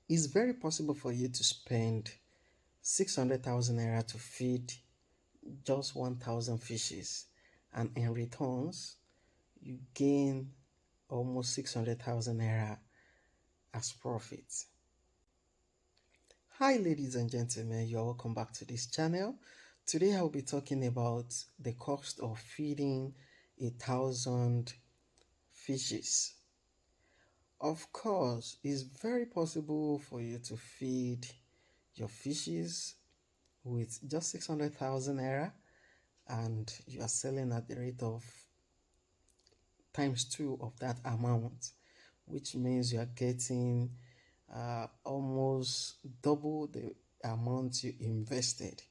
It's very possible for you to spend 600,000 naira to feed just 1,000 fishes, and in returns, you gain almost 600,000 naira as profit. Hi, ladies and gentlemen, you're welcome back to this channel. Today, I'll be talking about the cost of feeding 1,000 fishes. Of course, it's very possible for you to feed your fishes with just 600,000 naira, and you are selling at the rate of times two of that amount, which means you are getting almost double the amount you invested.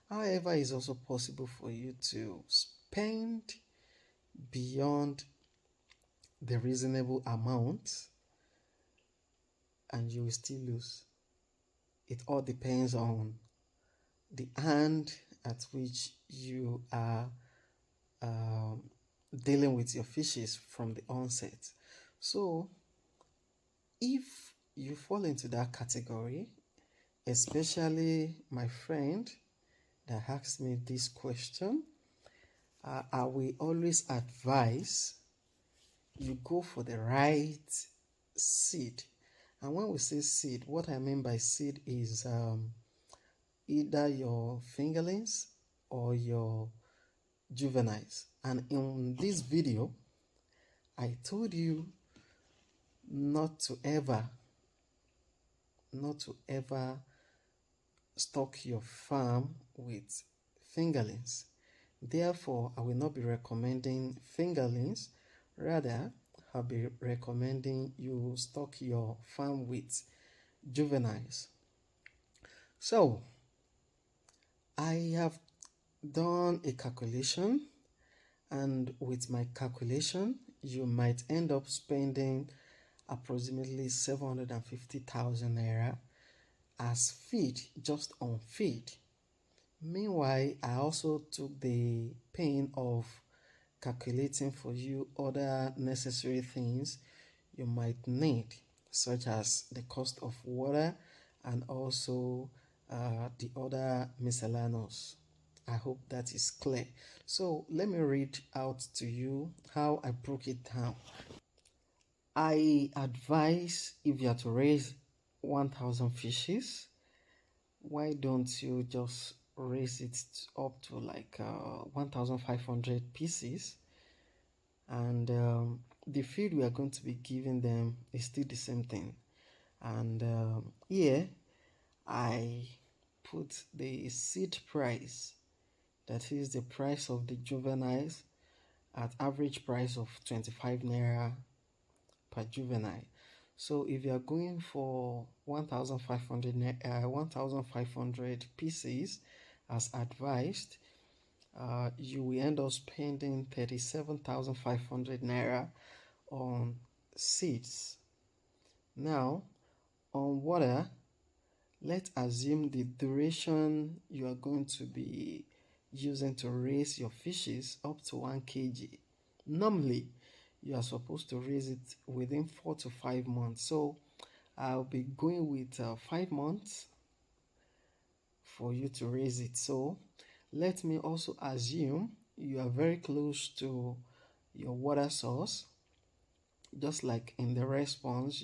However, it's also possible for you to spend beyond the reasonable amount and you will still lose. It all depends on the hand at which you are um, dealing with your fishes from the onset. So, if you fall into that category, especially my friend that asked me this question, I will always advise you go for the right seed. And when we say seed, what I mean by seed is either your fingerlings or your juveniles. And in this video, I told you not to ever stock your farm with fingerlings. Therefore, I will not be recommending fingerlings. Rather, I'll be recommending you stock your farm with juveniles. So, I have done a calculation, and with my calculation, you might end up spending approximately 750,000 naira as feed, just on feed. Meanwhile, I also took the pain of calculating for you other necessary things you might need, such as the cost of water and also the other miscellaneous. I hope that is clear. So let me read out to you how I broke it down. I advise, if you are to raise 1,000 fishes, why don't you just raise it up to like 1,500 pieces, and the feed we are going to be giving them is still the same thing. And here I put the seed price, that is the price of the juveniles, at average price of 25 naira per juvenile. So if you are going for 1,500 pieces as advised, you will end up spending 37,500 naira on seeds. Now, on water, let's assume the duration you are going to be using to raise your fishes up to 1 kg. Normally, you are supposed to raise it within 4 to 5 months. So, I'll be going with 5 months for you to raise it. So, let me also assume you are very close to your water source, just like in the response,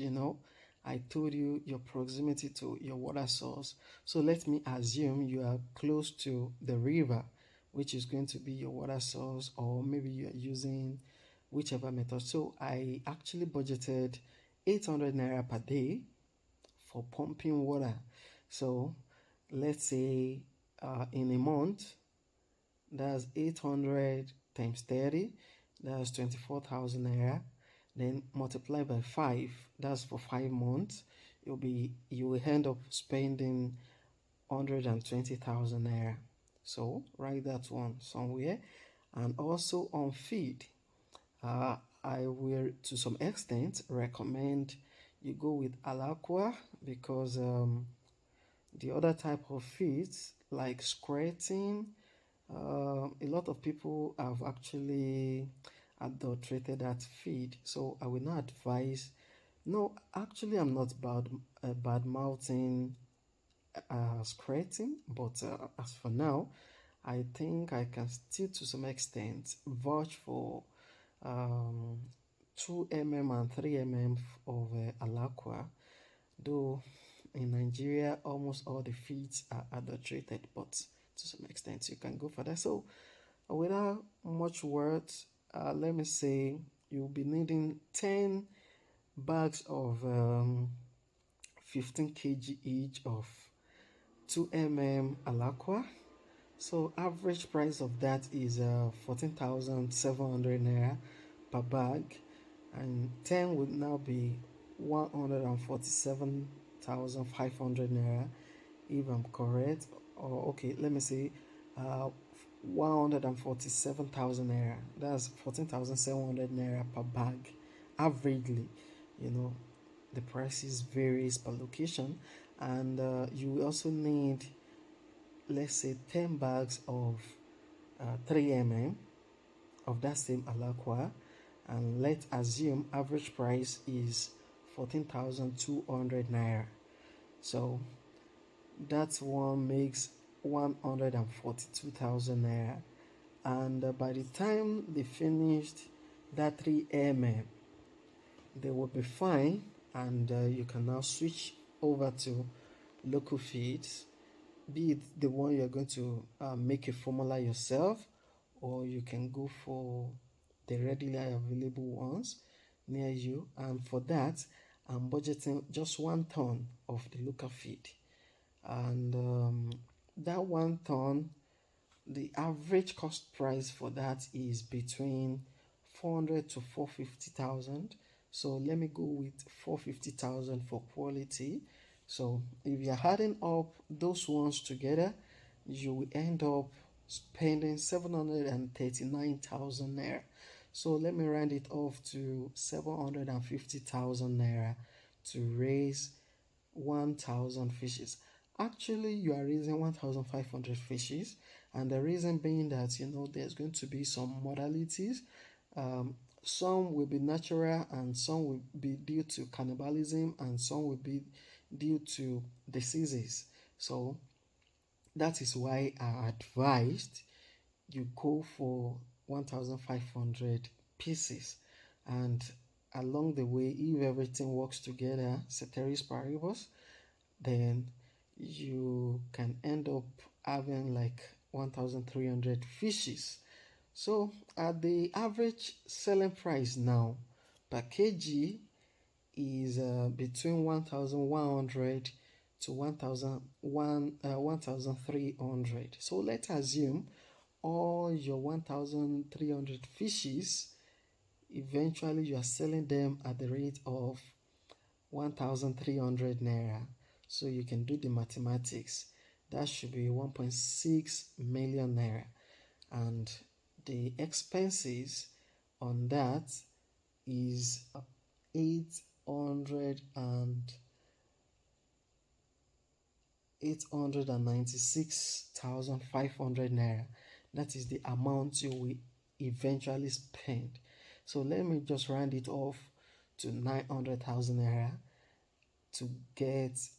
I told you your proximity to your water source. So let me assume you are close to the river, which is going to be your water source, or maybe you are using whichever method. So I actually budgeted 800 naira per day for pumping water. So let's say in a month, that's 800 times 30, that's 24,000 naira. Then multiply by 5, that's for 5 months. You will end up spending 120,000 naira. So write that one somewhere. And also on feed, I will to some extent recommend you go with Alaqua, because the other type of feeds like squirting, a lot of people have actually adulterated that feed. So I will not advise No, actually, I'm not bad mouthing scratching, but as for now, I think I can still, to some extent, vouch for um, 2 and 3 of Alakwa, though in Nigeria almost all the feeds are adulterated, but to some extent you can go for that. So, without much words, let me say you'll be needing 10 bags of 15 kg each of 2 Alakwa. So average price of that is 14,700 naira per bag, and 10 would now be 147,500 naira if I'm correct. Or okay, let me say 147,000 naira. That's 14,700 naira per bag, averagely. You know, the prices varies per location, and you will also need, let's say, 10 bags of 3 of that same alakwa, and let's assume average price is 14,200 naira. So that one makes 142,000 naira, and by the time they finished that 3 they will be fine, and you can now switch over to local feeds, be it the one you're going to make a formula yourself, or you can go for the readily available ones near you. And for that, I'm budgeting just 1 ton of the local feed, and that 1 ton, the average cost price for that is between 400 to 450,000. So let me go with 450,000 for quality. So if you're adding up those ones together, you will end up spending 739,000 naira. So let me round it off to 750,000 naira to raise 1,000 fishes. Actually, you are raising 1,500 fishes, and the reason being that there's going to be some modalities. Some will be natural, and some will be due to cannibalism, and some will be due to diseases. So that is why I advised you go for 1,500 pieces, and along the way, if everything works together, ceteris paribus, then you can end up having like 1,300 fishes. So at the average selling price now per kg is between 1,100 to 1,300. So let's assume all your 1,300 fishes, eventually you are selling them at the rate of 1,300 naira. So you can do the mathematics. That should be 1.6 million naira. And the expenses on that is 896,500 naira. That is the amount you will eventually spend. So let me just round it off to 900,000 naira to get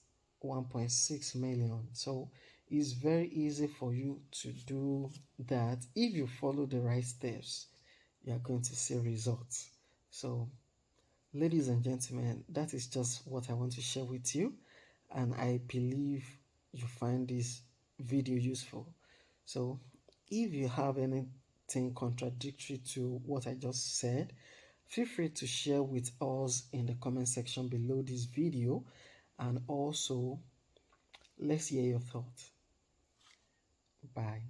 1.6 million. So it's very easy for you to do that. If you follow the right steps, you are going to see results. So ladies and gentlemen, that is just what I want to share with you, and I believe you find this video useful. So if you have anything contradictory to what I just said, feel free to share with us in the comment section below this video, and also let's hear your thoughts. Bye.